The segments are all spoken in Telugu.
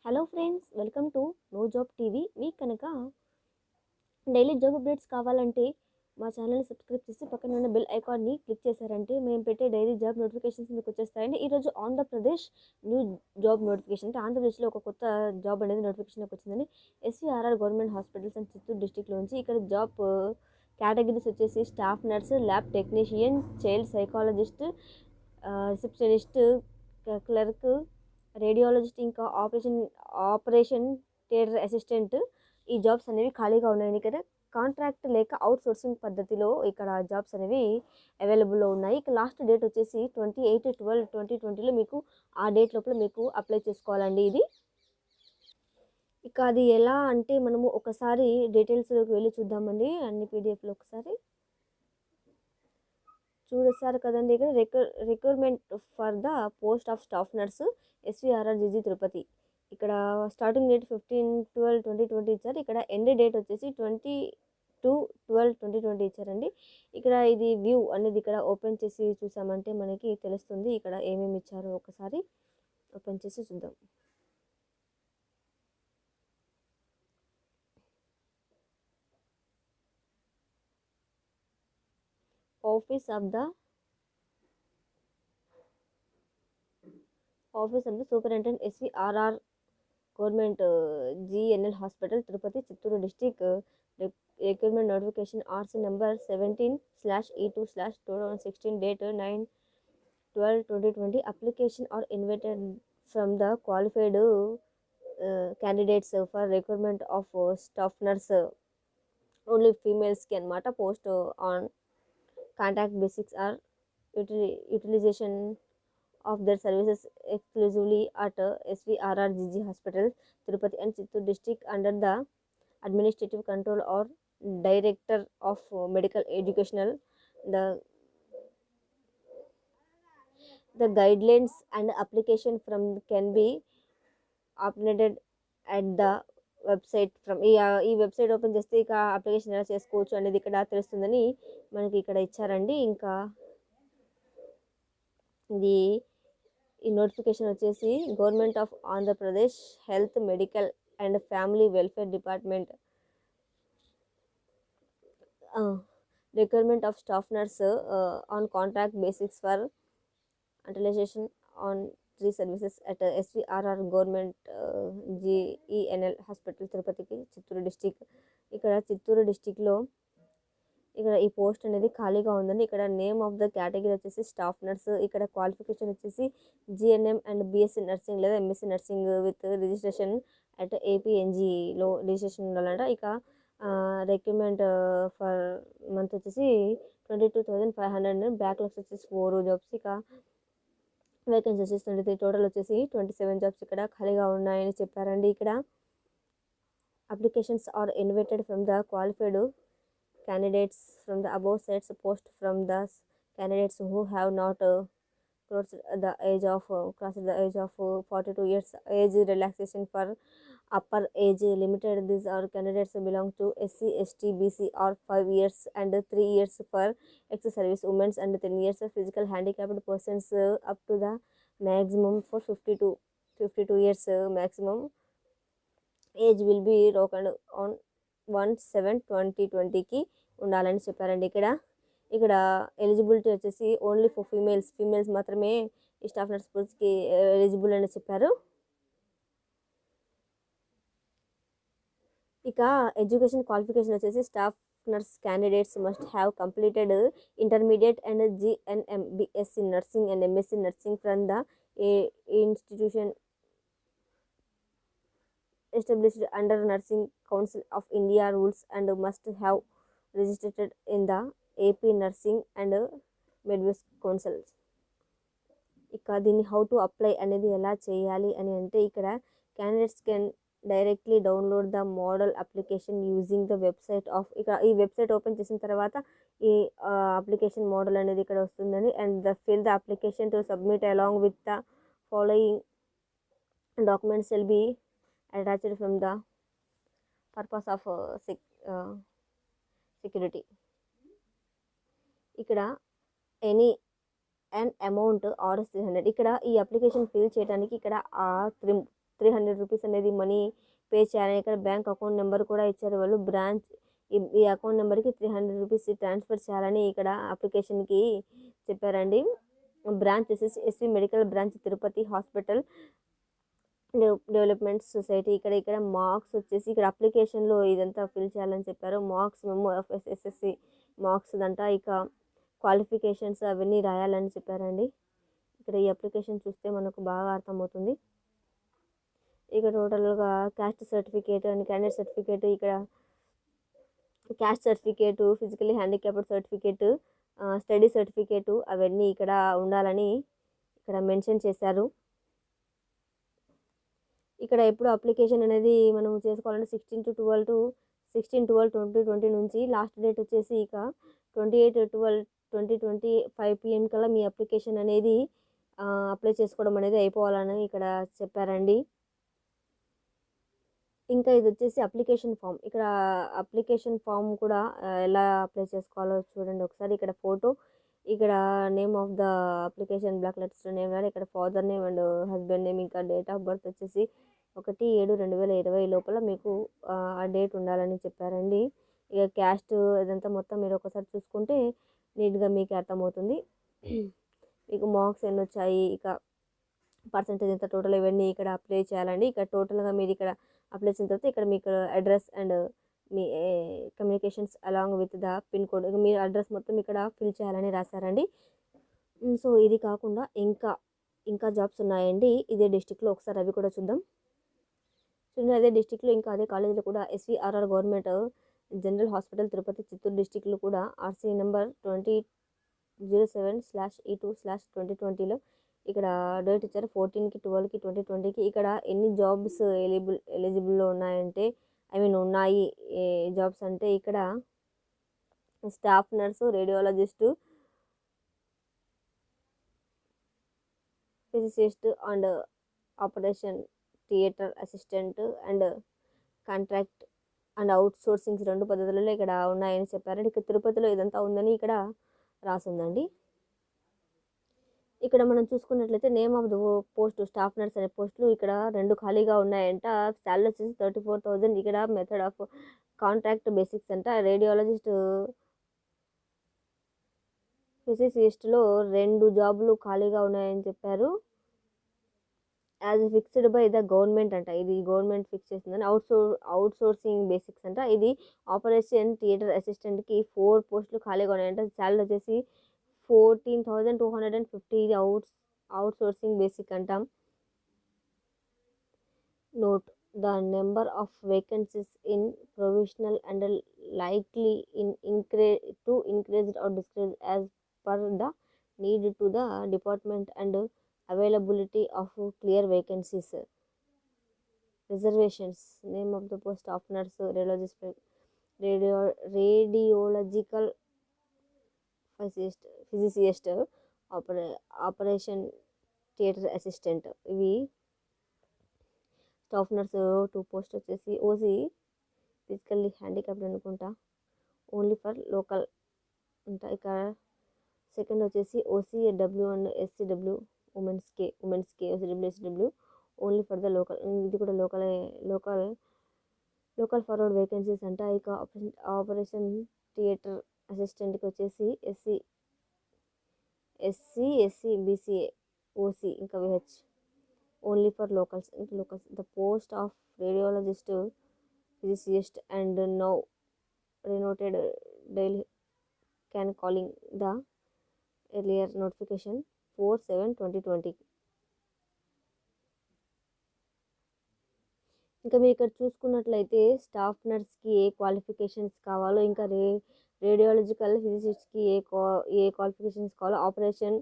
Hello friends, welcome to know job TV. మీకు కనుక డైలీ జాబ్ అప్డేట్స్ కావాలంటే మా ఛానల్ని సబ్స్క్రైబ్ చేసి పక్కన ఉన్న బెల్ ఐకాన్ని క్లిక్ చేశారంటే మేము పెట్టే డైలీ జాబ్ నోటిఫికేషన్స్ మీకు వచ్చేస్తాయండి. ఈరోజు ఆంధ్రప్రదేశ్ న్యూ జాబ్ నోటిఫికేషన్ అంటే ఆంధ్రప్రదేశ్లో ఒక కొత్త జాబ్ అనేది నోటిఫికేషన్ వచ్చిందని SVRR government hospitals and Chittoor డిస్టిక్లోంచి ఇక్కడ జాబ్ కేటగిరీస్ వచ్చేసి staff nurse, lab technician, child psychologist, receptionist, clerk, radiologist, ఇంకా ఆపరేషన్ థియేటర్ అసిస్టెంట్ ఈ జాబ్స్ అనేవి ఖాళీగా ఉన్నాయండి. ఇక్కడ కాంట్రాక్ట్ లేక అవుట్ సోర్సింగ్ పద్ధతిలో ఇక్కడ జాబ్స్ అనేవి అవైలబుల్లో ఉన్నాయి. ఇక లాస్ట్ డేట్ వచ్చేసి 28/12/2020లో మీకు ఆ డేట్ లోపల మీకు అప్లై చేసుకోవాలండి. ఇది ఇక అది ఎలా అంటే మనము ఒకసారి డీటెయిల్స్లోకి వెళ్ళి చూద్దామండి. అన్ని పీడిఎఫ్లో ఒకసారి చూస్తారు కదండి. ఇక్కడ recruitment for the post of staff nurse SVRRGG Tirupati. ఇక్కడ స్టార్టింగ్ డేట్ 15/12/2020 ఇచ్చారు. ఇక్కడ ఎండ్ డేట్ వచ్చేసి 22/12/2020 ఇచ్చారండి. ఇక్కడ ఇది వ్యూ అనేది ఇక్కడ ఓపెన్ చేసి చూసామంటే మనకి తెలుస్తుంది ఇక్కడ ఏమేమి ఇచ్చారో. ఒకసారి ఓపెన్ చేసి చూద్దాం. Office of the superintendent SVRR government GNL hospital Tirupati Chittoor district. Recruitment notification RC number 17/E2/2016 date 9/12/2020. Application are invited from the qualified candidates for recruitment of staff nurse. Only ఫీమేల్స్కి అనమాట. Post on contact basics or utilization of their services exclusively at SVRRGG Hospital, Tirupati and Chittoor district under the administrative control or director of medical educational. The guidelines and application from can be uploaded at the website from ఈ వెబ్సైట్ ఓపెన్ చేస్తే ఇక అప్లికేషన్ ఎలా చేసుకోవచ్చు అనేది ఇక్కడ తెలుస్తుందని మనకి ఇక్కడ ఇచ్చారండి. ఇంకా ఇది ఈ నోటిఫికేషన్ వచ్చేసి government of Andhra Pradesh health, medical and family welfare department requirement of staff nurse on contract basics for utilization on 3 services at SVRR government GENL hospital తిరుపతికి చిత్తూరు డిస్టిక్. ఇక్కడ చిత్తూరు డిస్టిక్లో ఇక్కడ ఈ పోస్ట్ అనేది ఖాళీగా ఉందండి. ఇక్కడ నేమ్ ఆఫ్ ద కేటగిరీ వచ్చేసి స్టాఫ్ నర్స్. ఇక్కడ క్వాలిఫికేషన్ వచ్చేసి జిఎన్ఎం అండ్ బిఎస్సి నర్సింగ్ లేదా MSc nursing with registration at ఏపీఎన్జిలో రిజిస్ట్రేషన్ ఉండాలంట. ఇక రిక్రూట్మెంట్ ఫర్ మంత్ వచ్చేసి 22,500, బ్యాక్లాగ్స్ వచ్చేసి 4 జాబ్స్. ఇక వేకెన్సీ వచ్చేసి 23, టోటల్ వచ్చేసి 27 జాబ్స్ ఇక్కడ ఖాళీగా ఉన్నాయని చెప్పారండి. ఇక్కడ applications are invited from the qualified candidates from the above sets post from the candidates who have not crossed the age of 42 years age relaxation for upper age limited. These are candidates belong to SC, ST, BC or 5 years and 3 years for ex-service women and 10 years of physical handicapped persons up to the maximum for 52 years maximum age will be reckoned on 1/7/2020కి ఉండాలని చెప్పారండి. ఇక్కడ ఎలిజిబిలిటీ వచ్చేసి ఓన్లీ ఫర్ ఫీమేల్స్ మాత్రమే ఈ స్టాఫ్ నర్స్ పోస్ట్కి ఎలిజిబుల్ అని చెప్పారు. ఇక ఎడ్యుకేషన్ క్వాలిఫికేషన్ వచ్చేసి staff nurse candidates must have completed intermediate and GNM, BSc nursing and MSc nursing from the institution established under Nursing Council of India rules and must have registered in the AP Nursing and Midwives Council. ఇక దీన్ని హౌ టు అప్లై అనేది ఎలా చేయాలి అని అంటే ఇక్కడ candidates can directly download the model application using the website of. ఇక ఈ వెబ్సైట్ ఓపెన్ చేసిన తర్వాత ఈ అప్లికేషన్ మోడల్ అనేది ఇక్కడ వస్తుందని and fill the application to submit along with the following documents will be attached from the purpose of security. ఇక్కడ ఎనీ అండ్ అమౌంట్ ఆర్ 300. ఇక్కడ ఈ అప్లికేషన్ ఫిల్ చేయడానికి ఇక్కడ రూపీస్ అనేది మనీ పే చేయాలని ఇక్కడ బ్యాంక్ అకౌంట్ నెంబర్ కూడా ఇచ్చారు వాళ్ళు. బ్రాంచ్ ఈ అకౌంట్ నెంబర్కి 300 రూపీస్ ట్రాన్స్ఫర్ చేయాలని ఇక్కడ అప్లికేషన్కి చెప్పారండి. బ్రాంచ్ వచ్చేసి SV medical branch Tirupati hospital development society. ఇక్కడ మార్క్స్ వచ్చేసి ఇక్కడ అప్లికేషన్లో ఇదంతా ఫిల్ చేయాలని చెప్పారు. Marks memo of SSC marks దంట, ఇక క్వాలిఫికేషన్స్ అవన్నీ రాయాలని చెప్పారండి. ఇక్కడ ఈ అప్లికేషన్ చూస్తే మనకు బాగా అర్థమవుతుంది. ఇక టోటల్గా caste certificate and candidate certificate, ఇక్కడ caste certificate, physically handicapped certificate, study certificate అవన్నీ ఇక్కడ ఉండాలని ఇక్కడ మెన్షన్ చేశారు. ఇక్కడ ఎప్పుడు అప్లికేషన్ అనేది మనం చేసుకోవాలంటే 16/12/2020 నుంచి లాస్ట్ డేట్ వచ్చేసి ఇక 28/12/2025 PM కల్లా మీ అప్లికేషన్ అనేది అప్లై చేసుకోవడం అనేది అయిపోవాలని ఇక్కడ చెప్పారండి. ఇంకా ఇది వచ్చేసి అప్లికేషన్ ఫామ్. ఇక్కడ అప్లికేషన్ ఫామ్ కూడా ఎలా అప్లై చేసుకోవాలో చూడండి ఒకసారి. ఇక్కడ ఫోటో, ఇక్కడ name of the application block letters name రాయాలి. ఇక్కడ father name and husband name, ఇంకా డేట్ ఆఫ్ బర్త్ వచ్చేసి 1/7/2020 లోపల మీకు ఆ డేట్ ఉండాలని చెప్పారండి. ఇక క్యాస్ట్ ఇదంతా మొత్తం మీరు ఒకసారి చూసుకుంటే నీట్గా మీకు అర్థమవుతుంది. మీకు మార్క్స్ ఎన్ని వచ్చాయి, ఇక పర్సంటేజ్ ఎంత టోటల్, ఇవన్నీ ఇక్కడ అప్లై చేయాలండి. ఇక్కడ టోటల్గా మీరు ఇక్కడ అప్లై చేసిన తర్వాత ఇక్కడ మీకు address and me communications along with the pin code, మీరు అడ్రస్ మొత్తం ఇక్కడ ఫిల్ చేయాలని రాశారండి. సో ఇది కాకుండా ఇంకా జాబ్స్ ఉన్నాయండి ఇదే డిస్టిక్లో. ఒకసారి అవి కూడా చూద్దాం. చూడండి, అదే డిస్టిక్లో ఇంకా అదే కాలేజీలో కూడా SVRR government general hospital Tirupati Chittoor డిస్టిక్లో కూడా ఆర్సీ నెంబర్ 2007/E2/2020లో ఇక్కడ డేట్ ఇచ్చారు 14/12/2020కి. ఇక్కడ ఎన్ని జాబ్స్ ఎలిజిబుల్లో ఉన్నాయంటే ఉన్నాయి జాబ్స్ అంటే ఇక్కడ staff nurse, radiologist, physicist and operation theatre assistant and contract and outsourcings 2 పద్ధతులలో ఇక్కడ ఉన్నాయని చెప్పారు. ఇక్కడ తిరుపతిలో ఇదంతా ఉందని ఇక్కడ రాసిందండి. ఇక్కడ మనం చూసుకున్నట్లయితే name of the post staff nurse అనే పోస్టులు ఇక్కడ 2 ఖాళీగా ఉన్నాయంట. శాలరీ వచ్చేసి 34,000. ఇక్కడ మెథడ్ ఆఫ్ కాంట్రాక్ట్ బేసిక్స్ అంట. రేడియాలజిస్ట్, ఫిజిసిస్ట్లో 2 జాబులు ఖాళీగా ఉన్నాయని చెప్పారు. As fixed by the government అంట, ఇది గవర్నమెంట్ ఫిక్స్ చేసిందని. అవుట్ సోర్సింగ్ బేసిక్స్ అంట. ఇది ఆపరేషన్ థియేటర్ అసిస్టెంట్కి 4 పోస్టులు ఖాళీగా ఉన్నాయంట. శాలరీ వచ్చేసి 14,250. ఇది అవుట్ సోర్సింగ్ బేసిక్ అంటాం. Note the number of vacancies in provisional and likely to increase or decrease as per the need to the department and availability of clear vacancies. Reservations. Name of the post of nurse, radiologist, radiological physicist, operation theatre assistant. ఇవి స్టాఫ్ నర్స్ 2 పోస్ట్ వచ్చేసి ఓసీ ఫిజికల్లీ హ్యాండిక్యాప్డ్ అనుకుంటా, ఓన్లీ ఫర్ లోకల్ అంట. ఇక సెకండ్ వచ్చేసి OCW and SCW ఉమెన్స్కే OCW SCW only for the local. ఇది కూడా లోకల్ ఫార్వర్డ్ వేకెన్సీస్ అంట. ఇక ఆపరేషన్ థియేటర్ అసిస్టెంట్కి వచ్చేసి SC BCA OC ఇంకా VH only for locals. The post of radiologist, physicist and now renoted daily can calling the earlier notification 4/7/2020. ఇంకా మీరు ఇక్కడ చూసుకున్నట్లయితే స్టాఫ్ నర్స్కి ఏ క్వాలిఫికేషన్స్ కావాలో, ఇంకా రేడియాలజికల్ ఫిజిసిస్ట్కి ఏ క్వాలిఫికేషన్స్ కావాలో, ఆపరేషన్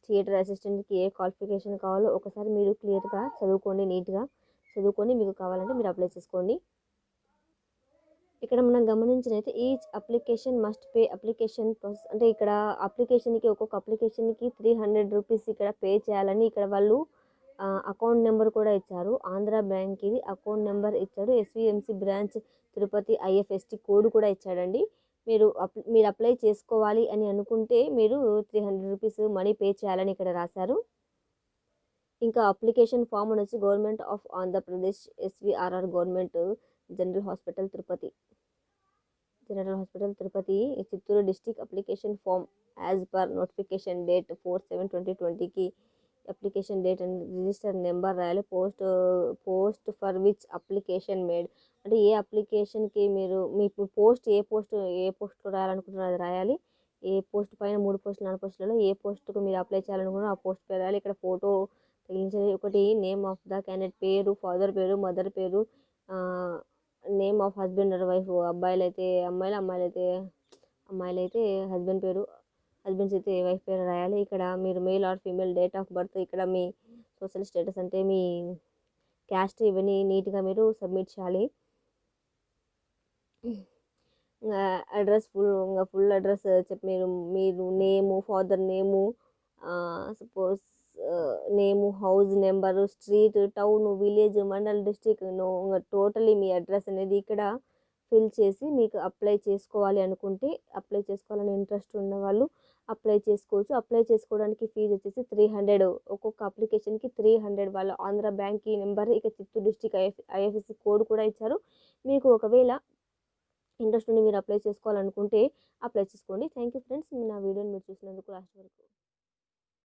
థియేటర్ అసిస్టెంట్కి ఏ క్వాలిఫికేషన్ కావాలో ఒకసారి మీరు క్లియర్గా చదువుకోండి. నీట్గా చదువుకొని మీకు కావాలంటే మీరు అప్లై చేసుకోండి. ఇక్కడ మనం గమనించినైతే each application must pay application process అంటే ఇక్కడ ఒక్కొక్క అప్లికేషన్కి 300 రూపీస్ ఇక్కడ పే చేయాలని ఇక్కడ వాళ్ళు అకౌంట్ నెంబర్ కూడా ఇచ్చారు. ఆంధ్ర బ్యాంక్ ఇది అకౌంట్ నెంబర్ ఇచ్చాడు. SVMC branch Tirupati IFST code కూడా ఇచ్చాడండి. మీరు అప్లై చేసుకోవాలి అని అనుకుంటే మీరు 300 రూపీస్ మనీ పే చేయాలని ఇక్కడ రాశారు. ఇంకా అప్లికేషన్ ఫామ్ వచ్చి government of Andhra Pradesh SVRR government general hospital Tirupati Chittoor district application form as per notification date 4/7/2020కి application date and register number రాయాలి. Post for which application made అంటే ఏ అప్లికేషన్కి మీరు మీకు ఏ పోస్ట్లో రాయాలనుకుంటున్నారో అది రాయాలి. ఏ పోస్ట్ పైన 3 పోస్టులు 4 పోస్టులలో ఏ పోస్ట్కు మీరు అప్లై చేయాలనుకున్నారో ఆ పోస్ట్ పేరు రాయాలి. ఇక్కడ ఫోటో తగిలించాలి. ఒకటి నేమ్ ఆఫ్ ద క్యాండిడేట్ పేరు, ఫాదర్ పేరు, మదర్ పేరు, name of husband or wife, అమ్మాయిలైతే హస్బెండ్ పేరు, హస్బెండ్స్ అయితే వైఫ్ పేరు రాయాలి. ఇక్కడ మీరు male or female, date of birth, ఇక్కడ మీ సోషల్ స్టేటస్ అంటే మీ క్యాస్ట్, ఇవన్నీ నీట్గా మీరు సబ్మిట్ చేయాలి. అడ్రస్ ఫుల్ అడ్రస్ చెప్పి మీరు name, father name, spouse name, house number, street, town, village, mandal, district totally మీ అడ్రస్ అనేది ఇక్కడ ఫిల్ చేసి మీకు అప్లై చేసుకోవాలని ఇంట్రెస్ట్ ఉన్న వాళ్ళు అప్లై చేసుకోవచ్చు. అప్లై చేసుకోవడానికి ఫీజు వచ్చేసి 300, ఒక్కొక్క అప్లికేషన్కి 300. వాళ్ళ ఆంధ్ర బ్యాంక్ నెంబర్, ఇక చిత్తూరు డిస్టిక్ ఐఎఫ్ఎస్సి కోడ్ కూడా ఇచ్చారు. మీకు ఒకవేళ ఇంట్రెస్ట్ ఉండి మీరు అప్లై చేసుకోవాలనుకుంటే అప్లై చేసుకోండి. థ్యాంక్ యూ ఫ్రెండ్స్, నా వీడియోని మీరు చూసినందుకు లాస్ట్ వరకు.